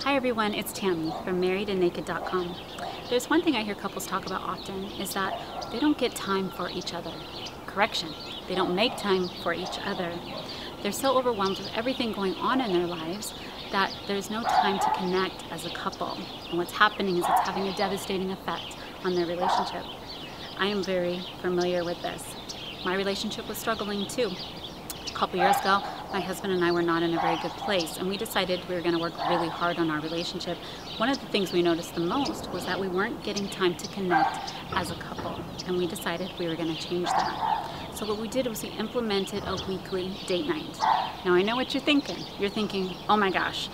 Hi everyone, it's Tammy from marriedandnaked.com. There's one thing I hear couples talk about often is that they don't get time for each other. Correction, they don't make time for each other. They're so overwhelmed with everything going on in their lives that there's no time to connect as a couple. And what's happening is it's having a devastating effect on their relationship. I am very familiar with this. My relationship was struggling too. A couple years ago, my husband and I were not in a very good place, and we decided we were going to work really hard on our relationship. One of the things we noticed the most was that we weren't getting time to connect as a couple, and we decided we were going to change that. So what we did was we implemented a weekly date night. Now I know what you're thinking. You're thinking, oh my gosh,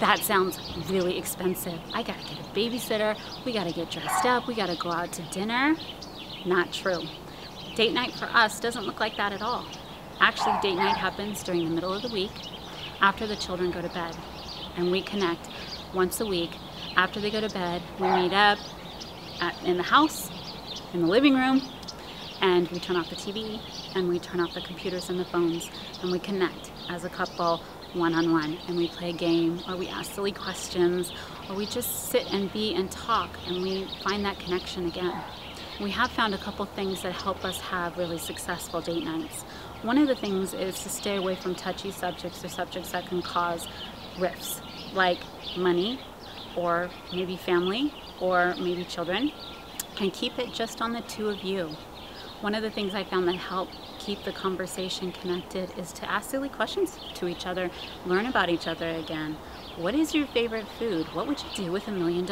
that sounds really expensive. I gotta get a babysitter, we gotta get dressed up, we gotta go out to dinner. Not true. Date night for us doesn't look like that at all. Actually, date night happens during the middle of the week after the children go to bed, and we connect once a week. After they go to bed, we meet up in the house, in the living room, and we turn off the TV and we turn off the computers and the phones, and we connect as a couple one-on-one, and we play a game, or we ask silly questions, or we just sit and be and talk, and we find that connection again. We have found a couple things that help us have really successful date nights. One of the things is to stay away from touchy subjects or subjects that can cause rifts, like money, or maybe family, or maybe children, and keep it just on the two of you. One of the things I found that help keep the conversation connected is to ask silly questions to each other, learn about each other again. What is your favorite food? What would you do with $1 million?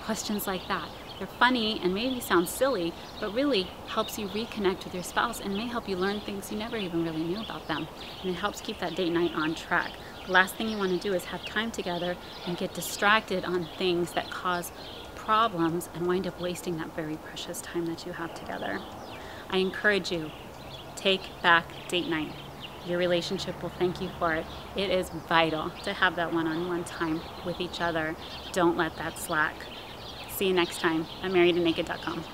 Questions like that. They're funny and maybe sound silly, but really helps you reconnect with your spouse and may help you learn things you never even really knew about them. And it helps keep that date night on track. The last thing you want to do is have time together and get distracted on things that cause problems and wind up wasting that very precious time that you have together. I encourage you, take back date night. Your relationship will thank you for it. It is vital to have that one-on-one time with each other. Don't let that slack. See you next time at marriedandnaked.com.